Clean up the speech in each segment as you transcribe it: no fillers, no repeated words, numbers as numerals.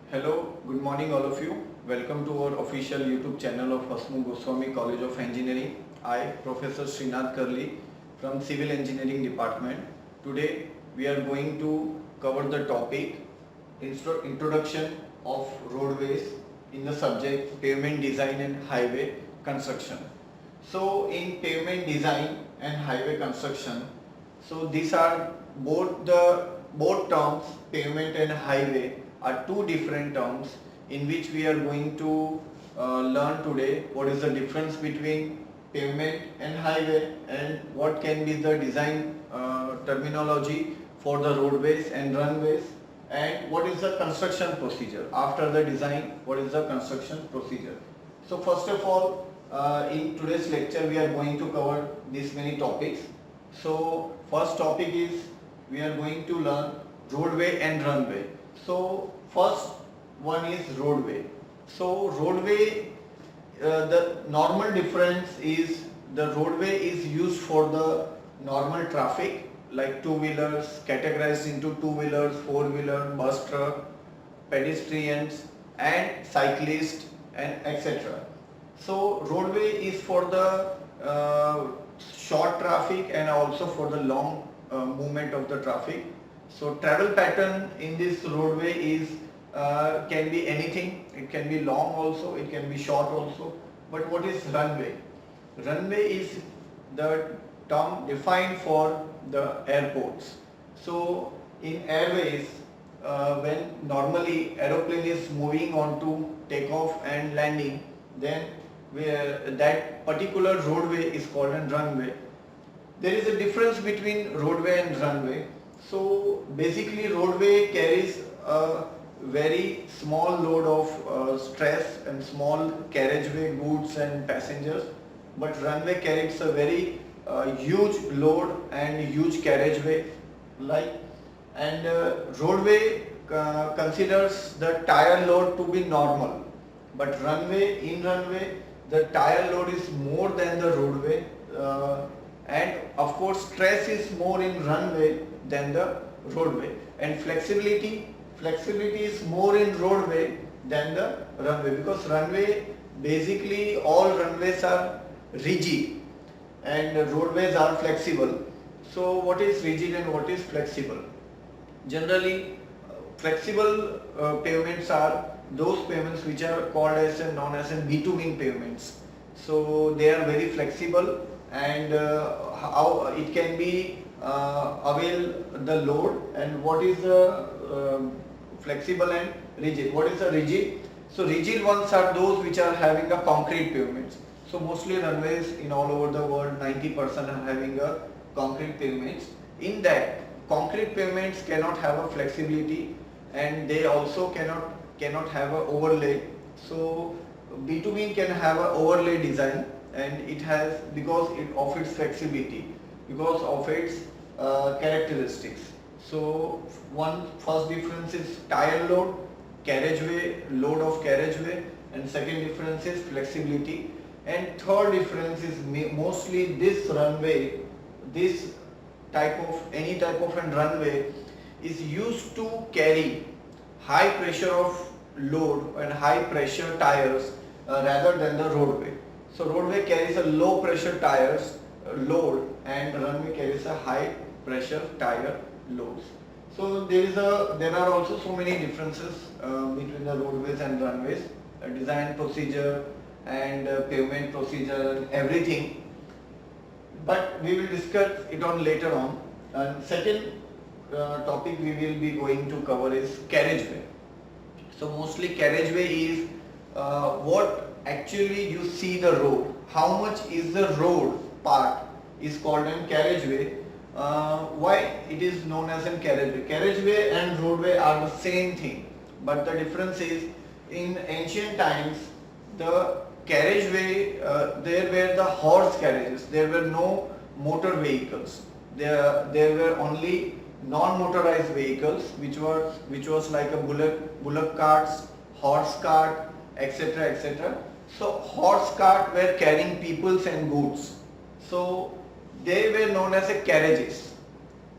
Hello, good morning all of you. Welcome to our official YouTube channel of Hasmukh Goswami College of Engineering. I, Professor Srinath Karli from Civil Engineering Department. Today we are going to cover the topic Introduction of Roadways in the subject Pavement Design and Highway Construction. So in pavement design and highway construction, so these are both terms, pavement and highway, are two different terms in which we are going to learn today what is the difference between pavement and highway and what can be the design terminology for the roadways and runways, and what is the construction procedure after the design, what is the construction procedure. So first of all, in today's lecture we are going to cover these many topics. So first topic is we are going to learn roadway and runway. So first one is roadway. So roadway, the normal difference is the roadway is used for the normal traffic like two-wheelers, categorized into two-wheelers, four-wheeler, bus truck, pedestrians and cyclists and etc. So roadway is for the short traffic and also for the long movement of the traffic. So travel pattern in this roadway is can be anything. It can be long also, it can be short also. But what is runway? Runway is the term defined for the airports. So in airways, when normally aeroplane is moving on to takeoff and landing, then where that particular roadway is called a runway. There is a difference between roadway and runway. So basically roadway carries a very small load of stress and small carriageway goods and passengers, but runway carries a very huge load and huge carriageway like, and roadway considers the tire load to be normal, but runway the tire load is more than the roadway, and of course stress is more in runway than the roadway, and flexibility is more in roadway than the runway, because runway, basically all runways are rigid and roadways are flexible. So what is rigid and what is flexible? Generally flexible pavements are those pavements which are called as and known as bitumen pavements. So they are very flexible, and how it can be avail the load. And what is the flexible and rigid? What is the rigid? So rigid ones are those which are having a concrete pavements. So mostly runways in all over the world, 90% are having a concrete pavements. In that, concrete pavements cannot have a flexibility, and they also cannot have a overlay. So bitumen can have a overlay design, and it has, because of its flexibility, because of its characteristics. So one first difference is tire load, carriageway, load of carriageway, and second difference is flexibility, and third difference is mostly this runway, this any type of a runway is used to carry high pressure of load and high pressure tires rather than the roadway. So roadway carries a low pressure tires load, and runway carries a high pressure tire loads. So there are also so many differences between the roadways and runways, design procedure and pavement procedure and everything, but we will discuss it on later on. And second topic we will be going to cover is carriageway. So mostly carriageway is what actually you see the road, how much is the road part is called a carriageway. Why it is known as a carriageway? Carriageway and roadway are the same thing, but the difference is in ancient times the carriageway, there were the horse carriages, there were no motor vehicles, there were only non-motorized vehicles which was like a bullock carts, horse cart, etc., etc. So horse cart were carrying peoples and goods, so they were known as a carriages.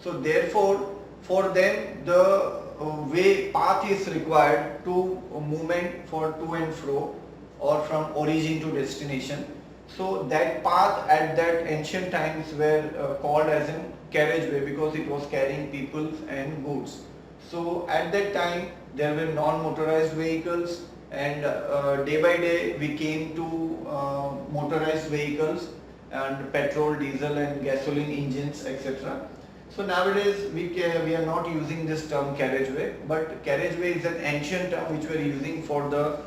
So therefore for them the way path is required to movement for to and fro or from origin to destination. So that path at that ancient times were called as a carriageway because it was carrying people and goods. So at that time there were non-motorized vehicles, and day by day we came to motorized vehicles and petrol, diesel and gasoline engines, etc. So nowadays we are not using this term carriageway, but carriageway is an ancient term which we are using for the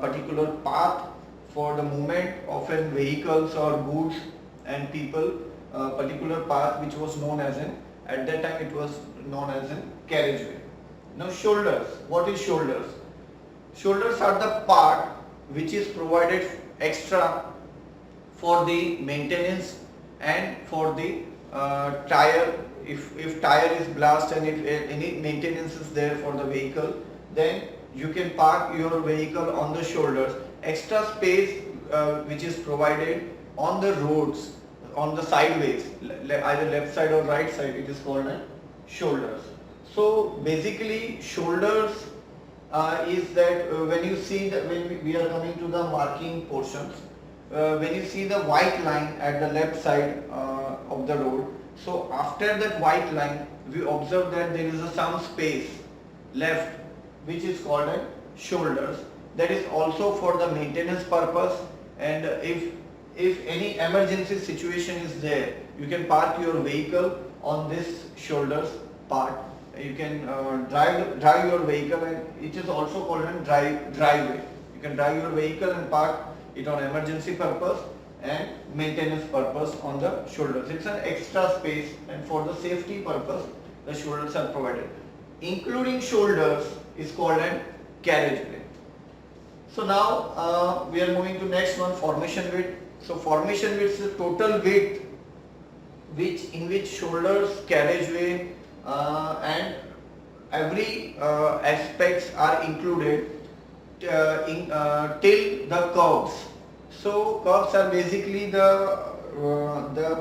particular path for the movement of an vehicles or goods and people, particular path which was known as an, at that time it was known as an carriageway. Now shoulders, what is shoulders? Shoulders are the part which is provided extra for the maintenance and for the tire. If tire is blast and if any maintenance is there for the vehicle, then you can park your vehicle on the shoulders. Extra space which is provided on the roads, on the sideways, either left side or right side, it is called as shoulders. So basically shoulders is that when you see that when we are coming to the marking portions, when you see the white line at the left side of the road, so after that white line we observe that there is some space left which is called as shoulders. That is also for the maintenance purpose, and if any emergency situation is there, you can park your vehicle on this shoulders part. You can drive your vehicle, and it is also called a driveway. You can drive your vehicle and park it on emergency purpose and maintenance purpose on the shoulders. It's an extra space, and for the safety purpose the shoulders are provided. Including shoulders is called a carriageway. So now we are moving to next one, formation width. So formation width is the total width in which shoulders, carriageway and every aspects are included till the curves. So curves are basically the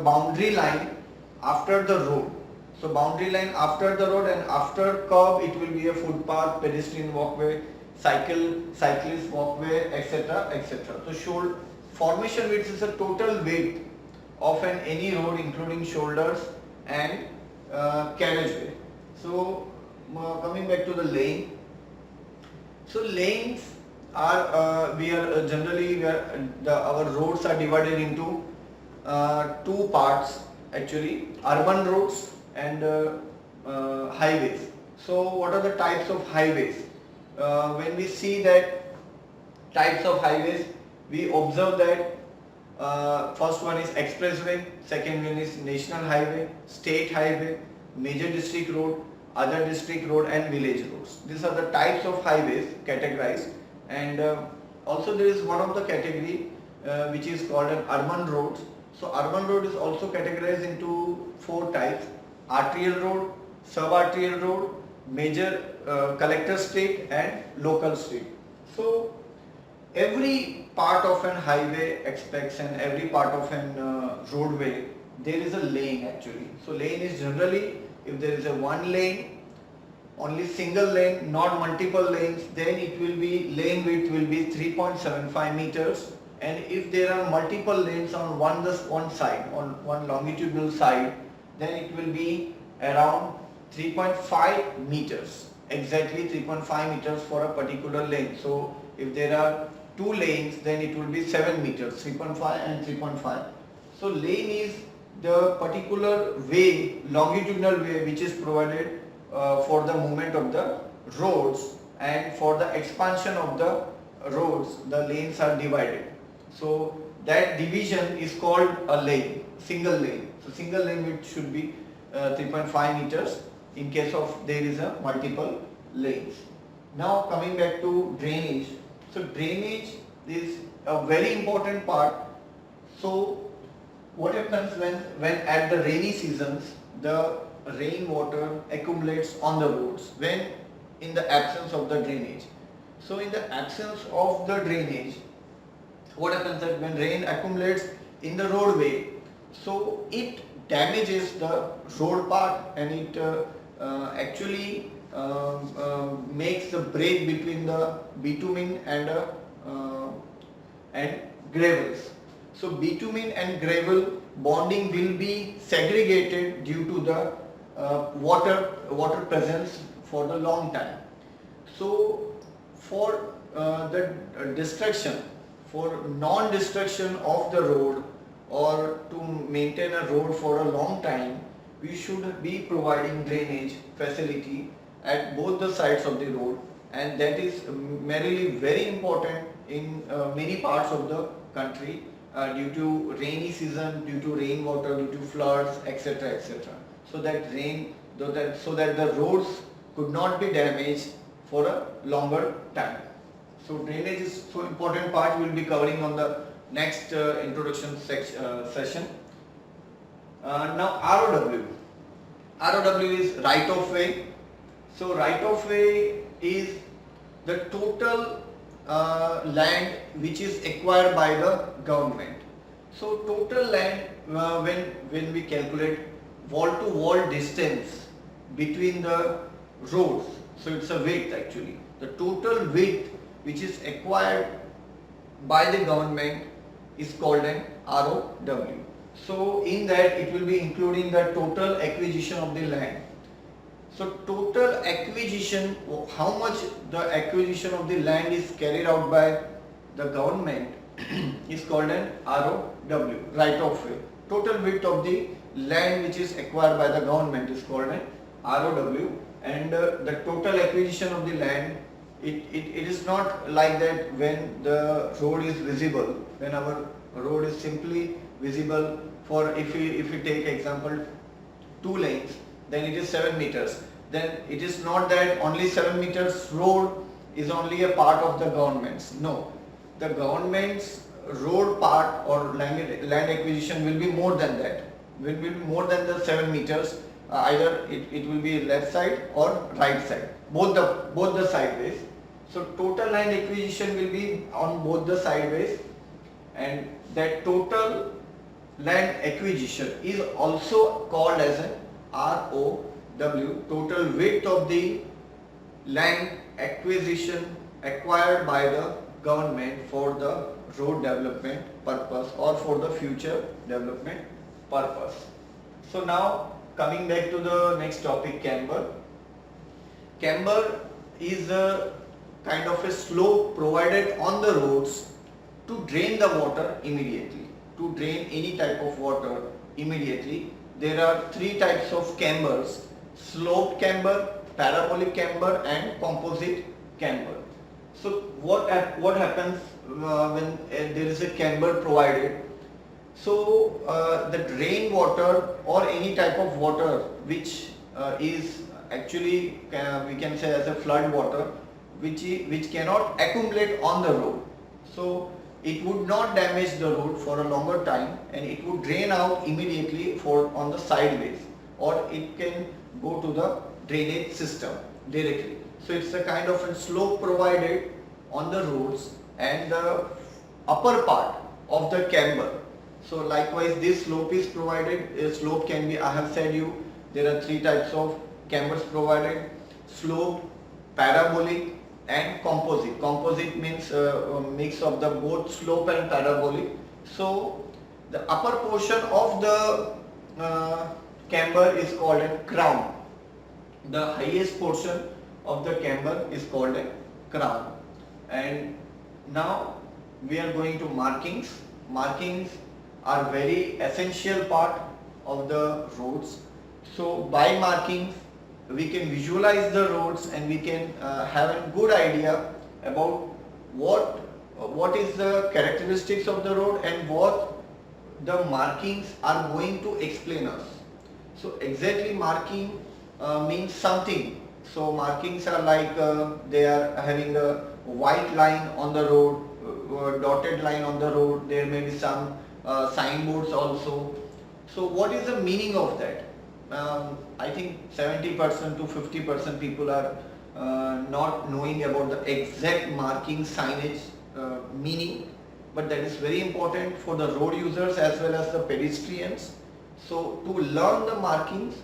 boundary line after the road. So boundary line after the road, and after curve it will be a footpath, pedestrian walkway, cyclist walkway, etc., etc. So formation width is the total width of any road including shoulders and carriageway. So coming back to the lane. So lanes are our roads are divided into two parts actually, urban roads and highways. So what are the types of highways? When we see that types of highways, we observe that first one is expressway, second one is national highway, state highway, major district road, other district road and village roads. These are the types of highways categorized, and also there is one of the category which is called an urban roads. So urban road is also categorized into four types: arterial road, subarterial road, major collector street and local street. So every part of an highway expects, and every part of an roadway, there is a lane actually. So lane is generally, if there is a one lane, only single lane, not multiple lanes, then it will be, lane width will be 3.75 meters. And if there are multiple lanes on one side, on one longitudinal side, then it will be around 3.5 meters, exactly 3.5 meters for a particular lane. So if there are two lanes, then it will be 7 meters, 3.5 and 3.5. So lane is the particular way, longitudinal way, which is provided for the movement of the roads, and for the expansion of the roads, the lanes are divided. So that division is called a lane, single lane. So single lane width should be 3.5 meters in case of there is a multiple lanes. Now coming back to drainage. So drainage is a very important part. So what happens when at the rainy seasons the rainwater accumulates on the roads, when in the absence of the drainage. So in the absence of the drainage, what happens that when rain accumulates in the roadway, so it damages the road part, and it actually makes the break between the bitumen and gravels. So bitumen and gravel bonding will be segregated due to the water presence for the long time. So for the destruction, for non-destruction of the road or to maintain a road for a long time, we should be providing drainage facility at both the sides of the road, and that is merely very important in many parts of the country due to rainy season, due to rainwater, due to floods, etc., etc. So that the roads could not be damaged for a longer time. So drainage is so important part we will be covering on the next introduction session. Now ROW. ROW is right of way. So right of way is the total land which is acquired by the government. So total land when we calculate wall to wall distance between the roads, so it's a width actually. The total width which is acquired by the government is called an ROW. So in that it will be including the total acquisition of the land. So total acquisition, how much the acquisition of the land is carried out by the government is called an ROW, right of way. Total width of the land which is acquired by the government is called an ROW, and the total acquisition of the land, it is not like that when the road is visible, when our road is simply visible for, if we take example 2 lanes, then it is 7 meters. Then it is not that only 7 meters road is only a part of the government's. No, the government's road part or land acquisition will be more than that. Will be more than the 7 meters. Either it will be left side or right side. Both the sideways. So total land acquisition will be on both the sideways, and that total land acquisition is also called as an ROW, total width of the land acquisition acquired by the government for the road development purpose or for the future development purpose. So now coming back to the next topic, camber. Camber is a kind of a slope provided on the roads to drain the water immediately, to drain any type of water immediately. There are 3 types of cambers: sloped camber, parabolic camber and composite camber. So what happens when there is a camber provided? So the drain water or any type of water which is actually we can say as a flood water, which cannot accumulate on the road. So it would not damage the road for a longer time, and it would drain out immediately on the sideways, or it can go to the drainage system directly. So it's a kind of a slope provided on the roads and the upper part of the camber. So likewise this slope is provided. A slope can be, I have said you, there are 3 types of cambers provided: slope, parabolic and composite. Composite means a mix of the both slope and parabolic. So the upper portion of the camber is called a crown. The highest portion of the camber is called a crown. And now we are going to markings. Markings are very essential part of the roads. So by markings we can visualize the roads, and we can have a good idea about what is the characteristics of the road and what the markings are going to explain us. So exactly marking means something. So markings are like they are having a white line on the road, dotted line on the road. There may be some signboards also. So what is the meaning of that? I think 70% to 50% people are not knowing about the exact marking signage meaning, but that is very important for the road users as well as the pedestrians. So to learn the markings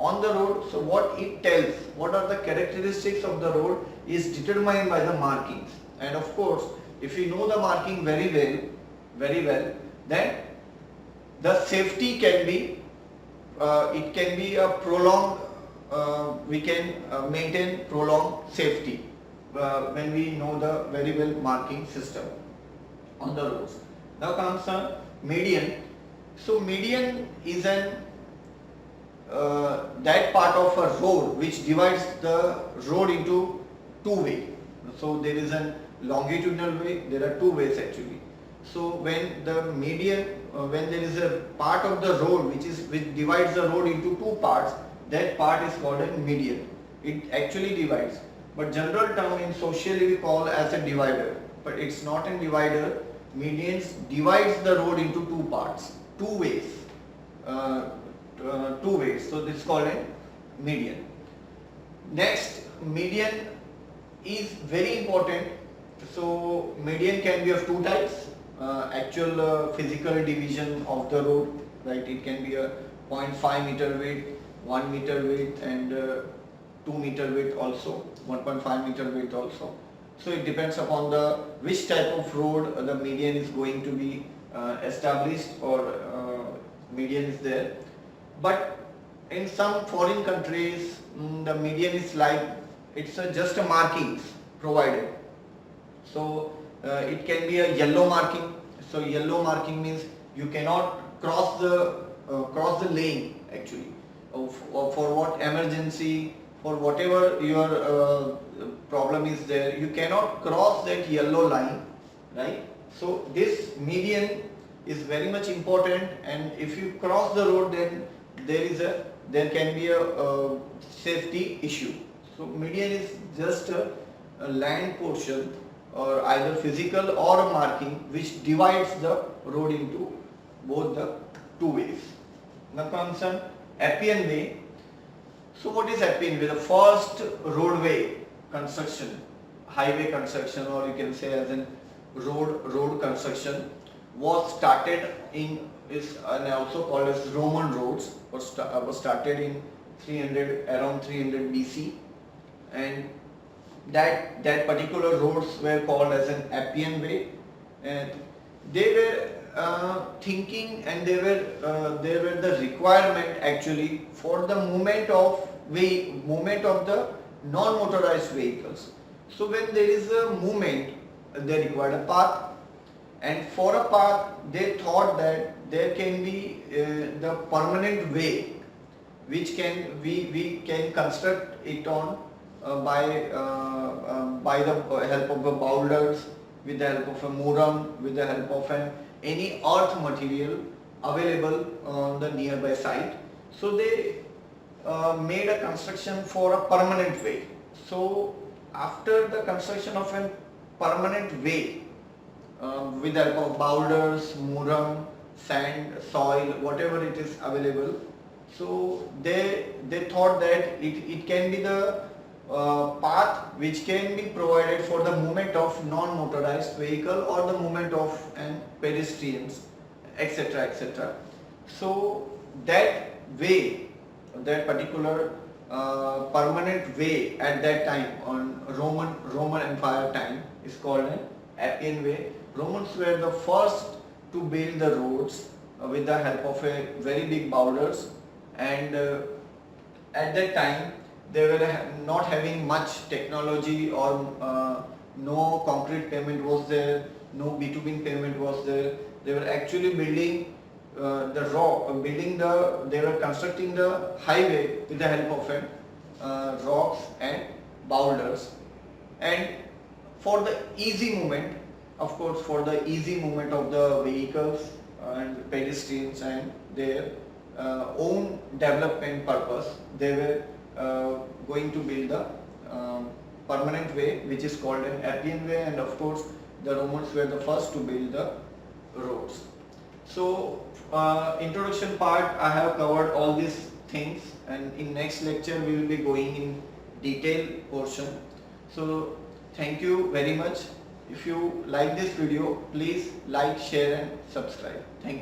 on the road. So what it tells, what are the characteristics of the road is determined by the markings. And of course, if you know the marking very well, then the safety can be, it can be a prolonged, we can maintain prolonged safety when we know the very well marking system on the roads. Now comes a median. So median is an that part of a road which divides the road into two ways. So there is a longitudinal way, there are two ways actually. So when the median, when there is a part of the road which divides the road into two parts, that part is called a median. It actually divides, but general term in socially we call as a divider, but it's not a divider. Medians divides the road into two parts, two ways, so this is called a median. Next, median is very important. So median can be of two types, actual physical division of the road, right? It can be a 0.5 meter width, 1 meter width, and 2 meter width also, 1.5 meter width also. So it depends upon the which type of road the median is going to be established, or median is there. But in some foreign countries, the median is like, it's just a markings provided. So it can be a yellow marking. So yellow marking means you cannot cross the lane actually, for what emergency, for whatever your problem is there, you cannot cross that yellow line, right? So this median is very much important, and if you cross the road, then there can be a safety issue. So median is just a land portion, or either physical or a marking, which divides the road into both the two ways. Now comes an appian way. So what is appian way? The first roadway construction, highway construction, or you can say as in road construction, was started in, is and also called as Roman roads, was started in around 300 BC, and that particular roads were called as an appian way, and they were thinking, and they were the requirement actually for the movement of the non-motorized vehicles. So when there is a movement, they required a path, and for a path they thought that there can be the permanent way, which can we can construct it on by the help of the boulders, with the help of a muram, with the help of any earth material available on the nearby site. So they made a construction for a permanent way. So after the construction of a permanent way, with the help of boulders, muram, sand, soil, whatever it is available, so they thought that it can be the path which can be provided for the movement of non-motorized vehicle, or the movement of pedestrians, etc., etc. So that way, that particular permanent way at that time, on Roman Empire time, is called an appian way. Romans were the first to build the roads with the help of a very big boulders, and at that time they were not having much technology, or no concrete pavement was there, no bitumen pavement was there. They were actually building they were constructing the highway with the help of rocks and boulders. And for the easy movement, of course, for the easy movement of the vehicles and pedestrians and their own development purpose, they were going to build the permanent way, which is called an appian way, and of course the Romans were the first to build the roads. So introduction part, I have covered all these things, and in next lecture we will be going in detail portion. So thank you very much. If you like this video, please like, share and subscribe. Thank you.